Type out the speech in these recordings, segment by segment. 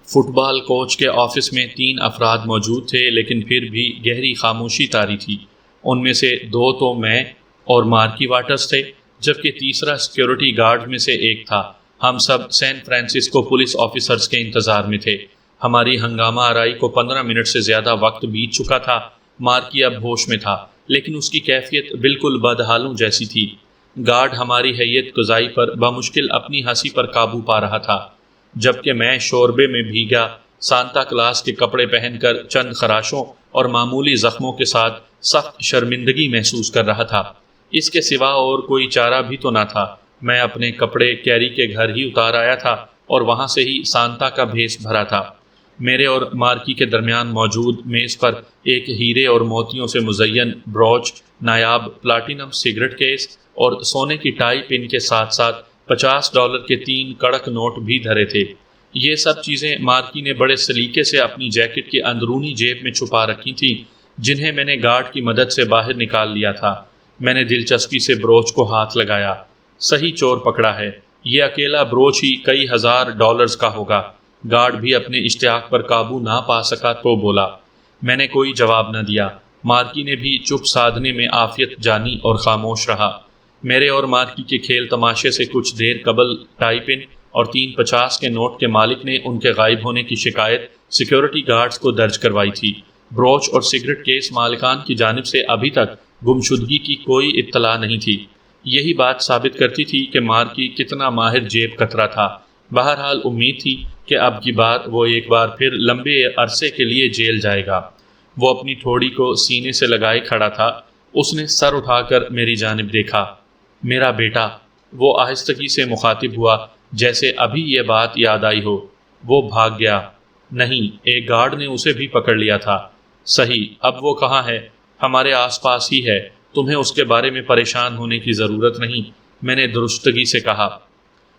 Fit بال coach کے office میں 3 افراد موجود تھے، لیکن پھر بھی گہری خاموشی طاری تھی۔ ان میں سے 2 تو میں اور مارکی واٹرز تھے، جبکہ تیسرا سیکیورٹی گارڈ میں سے ایک تھا۔ ہم سب سین فرانسسکو پولیس آفیسرز کے انتظار میں تھے۔ ہماری ہنگامہ آرائی کو 15 منٹ سے زیادہ وقت بیت چکا تھا۔ مارکی اب ہوش میں تھا، لیکن اس کی کیفیت بالکل بدحالوں جیسی تھی۔ گارڈ ہماری ہیئت گزائی پر بمشکل اپنی ہنسی پر قابو پا رہا تھا، جبکہ میں شوربے میں بھیگا سانتا کلاس کے کپڑے پہن کر چند خراشوں اور معمولی زخموں کے ساتھ سخت شرمندگی محسوس کر رہا تھا۔ اس کے سوا اور کوئی چارہ بھی تو نہ تھا۔ میں اپنے کپڑے کیری کے گھر ہی اتار آیا تھا اور وہاں سے ہی سانتا کا بھیس بھرا تھا۔ میرے اور مارکی کے درمیان موجود میز پر ایک ہیرے اور موتیوں سے مزین بروچ، نایاب پلاٹینم سگریٹ کیس اور سونے کی ٹائی پن کے ساتھ ساتھ $50 کے 3 کڑک نوٹ بھی دھرے تھے۔ یہ سب چیزیں مارکی نے بڑے سلیقے سے اپنی جیکٹ کی اندرونی جیب میں چھپا رکھی تھیں، جنہیں میں نے گارڈ کی مدد سے باہر نکال لیا تھا۔ میں نے دلچسپی سے بروچ کو ہاتھ لگایا۔ صحیح چور پکڑا ہے، یہ اکیلا بروچ ہی کئی $1000 کا ہوگا۔ گارڈ بھی اپنے اشتیاق پر قابو نہ پا سکا تو بولا۔ میں نے کوئی جواب نہ دیا۔ مارکی نے بھی چپ سادھنے میں عافیت جانی اور خاموش رہا۔ میرے اور مارکی کے کھیل تماشے سے کچھ دیر قبل ٹائی پن اور 3 50 کے نوٹ کے مالک نے ان کے غائب ہونے کی شکایت سیکیورٹی گارڈز کو درج کروائی تھی۔ بروچ اور سگریٹ کیس مالکان کی جانب سے ابھی تک گمشدگی کی کوئی اطلاع نہیں تھی۔ یہی بات ثابت کرتی تھی کہ مارکی کتنا ماہر جیب کترا تھا۔ بہرحال امید تھی کہ اب کی بار وہ ایک بار پھر لمبے عرصے کے لیے جیل جائے گا۔ وہ اپنی ٹھوڑی کو سینے سے لگائے کھڑا تھا۔ اس نے سر اٹھا کر میری جانب دیکھا۔ میرا بیٹا، وہ آہستگی سے مخاطب ہوا، جیسے ابھی یہ بات یاد آئی ہو۔ وہ بھاگ گیا؟ نہیں، ایک گارڈ نے اسے بھی پکڑ لیا تھا۔ صحیح، اب وہ کہاں ہے؟ ہمارے آس پاس ہی ہے، تمہیں اس کے بارے میں پریشان ہونے کی ضرورت نہیں، میں نے درستگی سے کہا۔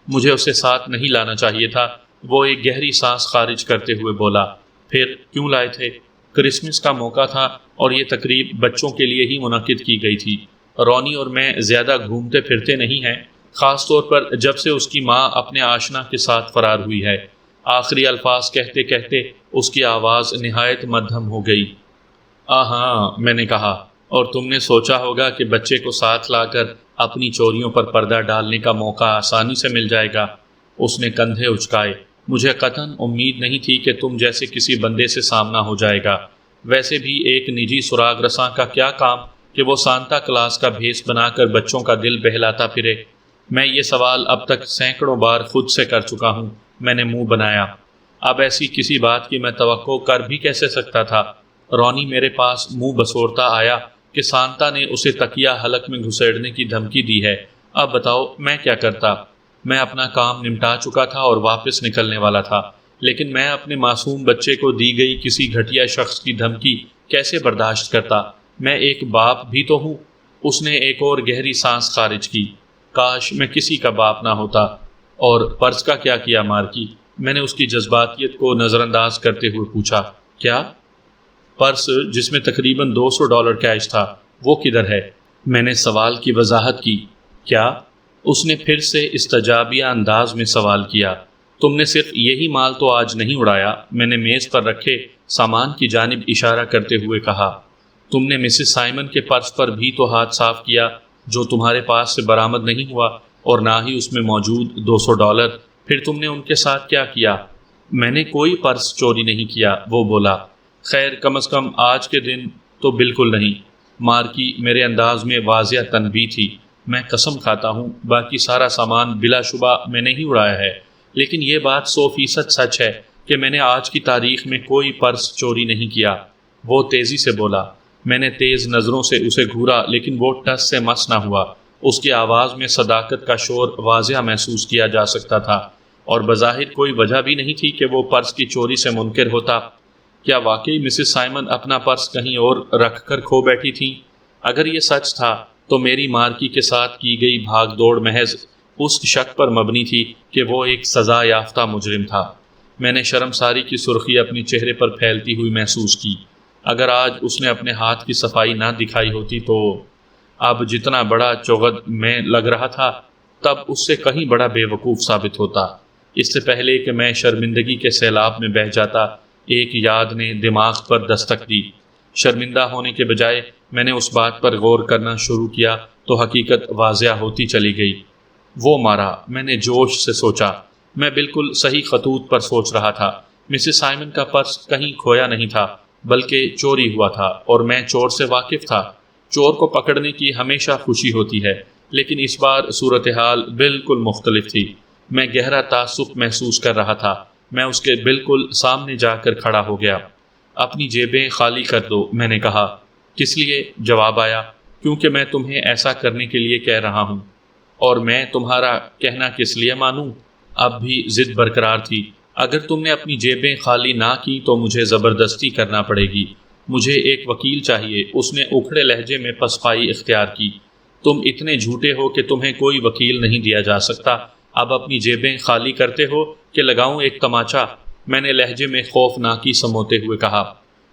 مجھے اسے ساتھ نہیں لانا چاہیے تھا، وہ ایک گہری سانس خارج کرتے ہوئے بولا۔ پھر کیوں لائے تھے؟ کرسمس کا موقع تھا اور یہ تقریب بچوں کے لیے ہی منعقد کی گئی تھی۔ رونی اور میں زیادہ گھومتے پھرتے نہیں ہیں، خاص طور پر جب سے اس کی ماں اپنے آشنا کے ساتھ فرار ہوئی ہے۔ آخری الفاظ کہتے کہتے اس کی آواز نہایت مدھم ہو گئی۔ ہاں، میں نے کہا، اور تم نے سوچا ہوگا کہ بچے کو ساتھ لا کر اپنی چوریوں پر پردہ ڈالنے کا موقع آسانی سے مل جائے گا۔ اس نے کندھے اچکائے۔ مجھے قطعاً امید نہیں تھی کہ تم جیسے کسی بندے سے سامنا ہو جائے گا۔ ویسے بھی ایک نجی سراغ رساں کا کیا کام کہ وہ سانتا کلاس کا بھیس بنا کر بچوں کا دل بہلاتا پھرے؟ میں یہ سوال اب تک سینکڑوں بار خود سے کر چکا ہوں، میں نے منہ بنایا۔ اب ایسی کسی بات کی میں توقع کر بھی کیسے سکتا تھا؟ رونی میرے پاس منہ بسورتا آیا کہ سانتا نے اسے تکیہ حلق میں گھسیڑنے کی دھمکی دی ہے۔ اب بتاؤ میں کیا کرتا؟ میں اپنا کام نمٹا چکا تھا اور واپس نکلنے والا تھا، لیکن میں اپنے معصوم بچے کو دی گئی کسی گھٹیا شخص کی دھمکی کیسے برداشت کرتا؟ میں ایک باپ بھی تو ہوں۔ اس نے ایک اور گہری سانس خارج کی۔ کاش میں کسی کا باپ نہ ہوتا۔ اور پرس کا کیا کیا مارکی؟ میں نے اس کی جذباتیت کو نظر انداز کرتے ہوئے پوچھا۔ کیا؟ پرس جس میں تقریباً $200 کیش تھا، وہ کدھر ہے؟ میں نے سوال کی وضاحت کی۔ کیا؟ اس نے پھر سے استجابیہ انداز میں سوال کیا۔ تم نے صرف یہی مال تو آج نہیں اڑایا؟ میں نے میز پر رکھے سامان کی جانب اشارہ کرتے ہوئے کہا۔ تم نے مسز سائمن کے پرس پر بھی تو ہاتھ صاف کیا، جو تمہارے پاس سے برآمد نہیں ہوا، اور نہ ہی اس میں موجود $200۔ پھر تم نے ان کے ساتھ کیا کیا؟ میں نے کوئی پرس چوری نہیں کیا، وہ بولا۔ خیر، کم از کم آج کے دن تو بالکل نہیں۔ مارکی میرے انداز میں واضح تنبیہ تھی۔ میں قسم کھاتا ہوں باقی سارا سامان بلا شبہ میں نے ہی اڑایا ہے، لیکن یہ بات 100% سچ ہے کہ میں نے آج کی تاریخ میں کوئی پرس چوری نہیں کیا۔ وہ تیزی سے بولا۔ میں نے تیز نظروں سے اسے گھورا، لیکن وہ ٹس سے مس نہ ہوا۔ اس کی آواز میں صداقت کا شور واضح محسوس کیا جا سکتا تھا، اور بظاہر کوئی وجہ بھی نہیں تھی کہ وہ پرس کی چوری سے منکر ہوتا۔ کیا واقعی مسز سائمن اپنا پرس کہیں اور رکھ کر کھو بیٹھی تھیں؟ اگر یہ سچ تھا تو میری مارکی کے ساتھ کی گئی بھاگ دوڑ محض اس شک پر مبنی تھی کہ وہ ایک سزا یافتہ مجرم تھا۔ میں نے شرمساری کی سرخی اپنی چہرے پر پھیلتی ہوئی محسوس کی۔ اگر آج اس نے اپنے ہاتھ کی صفائی نہ دکھائی ہوتی تو اب جتنا بڑا چغد میں لگ رہا تھا، تب اس سے کہیں بڑا بے وقوف ثابت ہوتا۔ اس سے پہلے کہ میں شرمندگی کے سیلاب میں بہہ جاتا، ایک یاد نے دماغ پر دستک دی۔ شرمندہ ہونے کے بجائے میں نے اس بات پر غور کرنا شروع کیا تو حقیقت واضح ہوتی چلی گئی۔ وہ مارا، میں نے جوش سے سوچا۔ میں بالکل صحیح خطوط پر سوچ رہا تھا۔ مسز سائمن کا پرس کہیں کھویا نہیں تھا بلکہ چوری ہوا تھا، اور میں چور سے واقف تھا۔ چور کو پکڑنے کی ہمیشہ خوشی ہوتی ہے، لیکن اس بار صورتحال بالکل مختلف تھی۔ میں گہرا تعصب محسوس کر رہا تھا۔ میں اس کے بالکل سامنے جا کر کھڑا ہو گیا۔ اپنی جیبیں خالی کر دو، میں نے کہا۔ کس لیے؟ جواب آیا۔ کیونکہ میں تمہیں ایسا کرنے کے لیے کہہ رہا ہوں۔ اور میں تمہارا کہنا کس لیے مانوں؟ اب بھی ضد برقرار تھی۔ اگر تم نے اپنی جیبیں خالی نہ کی تو مجھے زبردستی کرنا پڑے گی۔ مجھے ایک وکیل چاہیے۔ اس نے اکھڑے لہجے میں پسپائی اختیار کی۔ تم اتنے جھوٹے ہو کہ تمہیں کوئی وکیل نہیں دیا جا سکتا۔ اب اپنی جیبیں خالی کرتے ہو کہ لگاؤں ایک تماچا؟ میں نے لہجے میں خوفناکی سموتے ہوئے کہا۔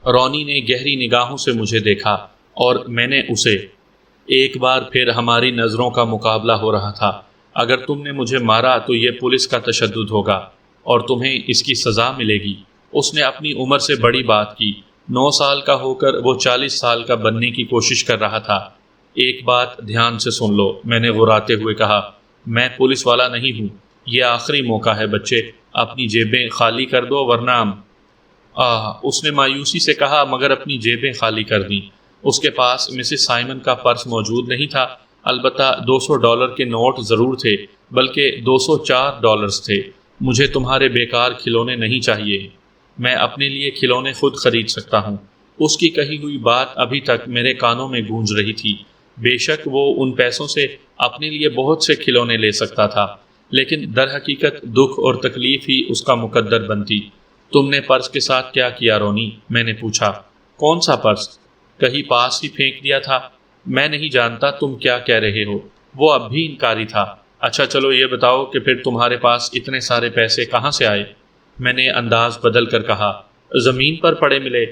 رونی نے گہری نگاہوں سے مجھے دیکھا اور میں نے اسے۔ ایک بار پھر ہماری نظروں کا مقابلہ ہو رہا تھا۔ اگر تم نے مجھے مارا تو یہ پولیس کا تشدد ہوگا اور تمہیں اس کی سزا ملے گی۔ اس نے اپنی عمر سے بڑی بات کی۔ 9 سال کا ہو کر وہ 40 سال کا بننے کی کوشش کر رہا تھا۔ ایک بات دھیان سے سن لو، میں نے غراتے ہوئے کہا۔ میں پولیس والا نہیں ہوں۔ یہ آخری موقع ہے بچے، اپنی جیبیں خالی کر دو ورنہ اس نے مایوسی سے کہا، مگر اپنی جیبیں خالی کر دیں۔ اس کے پاس مسز سائمن کا پرس موجود نہیں تھا، البتہ $200 کے نوٹ ضرور تھے، بلکہ $204 تھے۔ مجھے تمہارے بیکار کھلونے نہیں چاہیے۔ میں اپنے لیے کھلونے خود خرید سکتا ہوں۔ اس کی کہی ہوئی بات ابھی تک میرے کانوں میں گونج رہی تھی۔ بے شک وہ ان پیسوں سے اپنے لیے بہت سے کھلونے لے سکتا تھا، لیکن در حقیقت دکھ اور تکلیف ہی اس کا مقدر بنتی۔ تم نے پرس کے ساتھ کیا کیا رونی؟ میں نے پوچھا۔ کون سا پرس؟ کہیں پاس ہی پھینک دیا تھا۔ میں نہیں جانتا تم کیا کہہ رہے ہو۔ وہ اب بھی انکاری تھا۔ اچھا چلو یہ بتاؤ کہ پھر تمہارے پاس اتنے سارے پیسے کہاں سے آئے؟ میں نے انداز بدل کر کہا۔ زمین پر پڑے ملے۔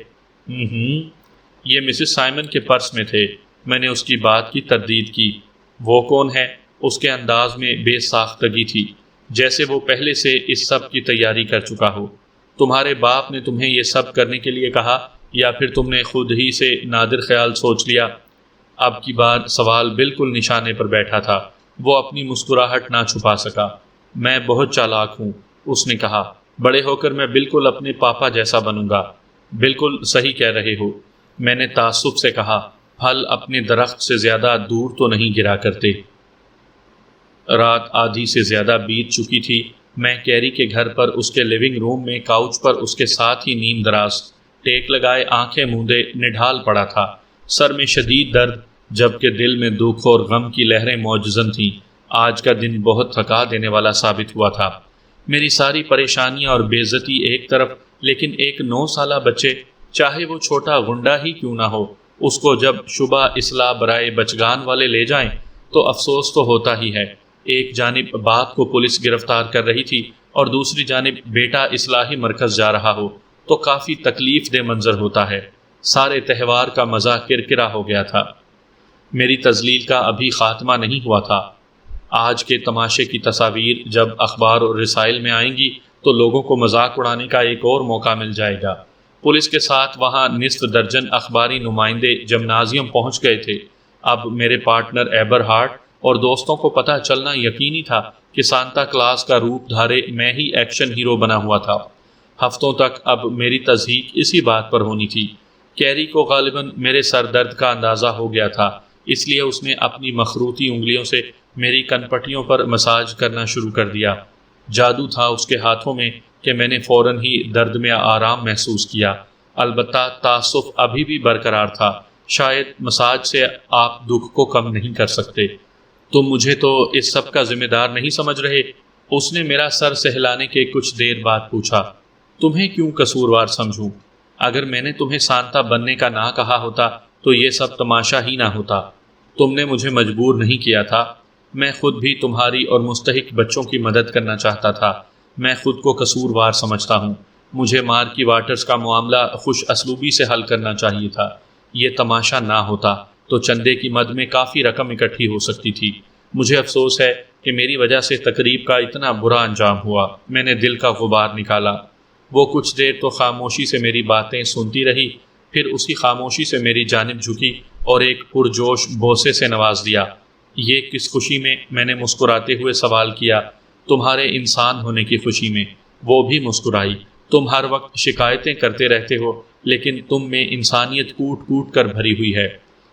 یہ مسز سائمن کے پرس میں تھے۔ میں نے اس کی بات کی تردید کی۔ وہ کون ہے؟ اس کے انداز میں بے ساختگی تھی، جیسے وہ پہلے سے اس سب کی تیاری کر چکا ہو۔ تمہارے باپ نے تمہیں یہ سب کرنے کے لیے کہا یا پھر تم نے خود ہی سے نادر خیال سوچ لیا؟ اب کی بار سوال بالکل نشانے پر بیٹھا تھا۔ وہ اپنی مسکراہٹ نہ چھپا سکا۔ میں بہت چالاک ہوں، اس نے کہا۔ بڑے ہو کر میں بالکل اپنے پاپا جیسا بنوں گا۔ بالکل صحیح کہہ رہے ہو، میں نے تعصب سے کہا۔ پھل اپنے درخت سے زیادہ دور تو نہیں گرا کرتے۔ رات آدھی سے زیادہ بیت چکی تھی۔ میں کیری کے گھر پر اس کے لیونگ روم میں کاؤچ پر اس کے ساتھ ہی نیم دراز ٹیک لگائے آنکھیں موندے نڈھال پڑا تھا۔ سر میں شدید درد، جبکہ دل میں دکھ اور غم کی لہریں موجزن تھیں۔ آج کا دن بہت تھکا دینے والا ثابت ہوا تھا۔ میری ساری پریشانیاں اور بے عزتی ایک طرف، لیکن ایک 9 سالہ بچے، چاہے وہ چھوٹا غنڈا ہی کیوں نہ ہو، اس کو جب شبہ اصلاح برائے بچگان والے لے جائیں تو افسوس تو ہوتا ہی ہے۔ ایک جانب باپ کو پولیس گرفتار کر رہی تھی اور دوسری جانب بیٹا اصلاحی مرکز جا رہا ہو تو کافی تکلیف دہ منظر ہوتا ہے۔ سارے تہوار کا مزہ کرکرا ہو گیا تھا۔ میری تذلیل کا ابھی خاتمہ نہیں ہوا تھا۔ آج کے تماشے کی تصاویر جب اخبار اور رسائل میں آئیں گی تو لوگوں کو مذاق اڑانے کا ایک اور موقع مل جائے گا۔ پولیس کے ساتھ وہاں نصف درجن اخباری نمائندے جمنازیم پہنچ گئے تھے۔ اب میرے پارٹنر ایبر ہارٹ اور دوستوں کو پتہ چلنا یقینی تھا کہ سانتا کلاس کا روپ دھارے میں ہی ایکشن ہیرو بنا ہوا تھا۔ ہفتوں تک اب میری تضحیک اسی بات پر ہونی تھی۔ کیری کو غالباً میرے سر درد کا اندازہ ہو گیا تھا، اس لیے اس نے اپنی مخروطی انگلیوں سے میری کن پٹیوں پر مساج کرنا شروع کر دیا۔ جادو تھا اس کے ہاتھوں میں کہ میں نے فوراً ہی درد میں آرام محسوس کیا۔ البتہ تعصب ابھی بھی برقرار تھا۔ شاید مساج سے آپ دکھ کو کم نہیں کر سکتے۔ تم مجھے تو اس سب کا ذمہ دار نہیں سمجھ رہے؟ اس نے میرا سر سہلانے کے کچھ دیر بعد پوچھا۔ تمہیں کیوں قصوروار سمجھوں؟ اگر میں نے تمہیں سانتا بننے کا نہ کہا ہوتا تو یہ سب تماشا ہی نہ ہوتا۔ تم نے مجھے مجبور نہیں کیا تھا۔ میں خود بھی تمہاری اور مستحق بچوں کی مدد کرنا چاہتا تھا۔ میں خود کو قصوروار سمجھتا ہوں۔ مجھے مارکی واٹرز کا معاملہ خوش اسلوبی سے حل کرنا چاہیے تھا۔ یہ تماشا نہ ہوتا تو چندے کی مد میں کافی رقم اکٹھی ہو سکتی تھی۔ مجھے افسوس ہے کہ میری وجہ سے تقریب کا اتنا برا انجام ہوا۔ میں نے دل کا غبار نکالا۔ وہ کچھ دیر تو خاموشی سے میری باتیں سنتی رہی، پھر اسی خاموشی سے میری جانب جھکی اور ایک پرجوش بوسے سے نواز دیا۔ یہ کس خوشی میں نے مسکراتے ہوئے سوال کیا۔ تمہارے انسان ہونے کی خوشی میں۔ وہ بھی مسکرائی۔ تم ہر وقت شکایتیں کرتے رہتے ہو، لیکن تم میں انسانیت کوٹ کوٹ کر بھری ہوئی ہے۔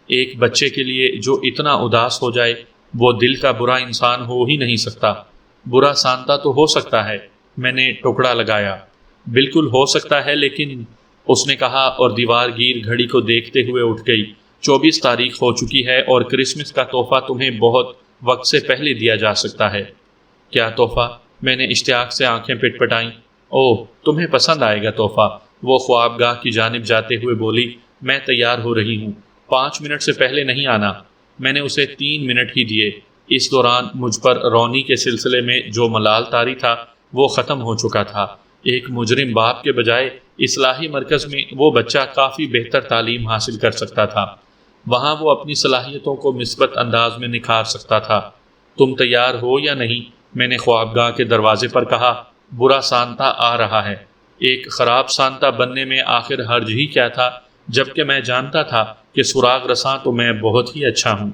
ایک بچے کے لیے جو اتنا اداس ہو جائے، وہ دل کا برا انسان ہو ہی نہیں سکتا۔ برا سانتا تو ہو سکتا ہے، میں نے ٹکڑا لگایا۔ بالکل ہو سکتا ہے، لیکن اس نے کہا اور دیوار گیر گھڑی کو دیکھتے ہوئے اٹھ گئی۔ 24 تاریخ ہو چکی ہے اور کرسمس کا تحفہ تمہیں بہت وقت سے پہلے دیا جا سکتا ہے۔ کیا تحفہ؟ میں نے اشتیاق سے آنکھیں پٹ پٹائیں۔ اوہ، تمہیں پسند آئے گا تحفہ، وہ خوابگاہ کی جانب جاتے ہوئے بولی۔ میں تیار ہو رہی ہوں، 5 منٹ سے پہلے نہیں آنا۔ میں نے اسے 3 منٹ ہی دیے۔ اس دوران مجھ پر رونی کے سلسلے میں جو ملال طاری تھا وہ ختم ہو چکا تھا۔ ایک مجرم باپ کے بجائے اصلاحی مرکز میں وہ بچہ کافی بہتر تعلیم حاصل کر سکتا تھا۔ وہاں وہ اپنی صلاحیتوں کو مثبت انداز میں نکھار سکتا تھا۔ تم تیار ہو یا نہیں؟ میں نے خوابگاہ کے دروازے پر کہا۔ برا سانتا آ رہا ہے۔ ایک خراب سانتا بننے میں آخر حرج ہی کیا تھا، جبکہ میں جانتا تھا کہ سراغ رساں تو میں بہت ہی اچھا ہوں۔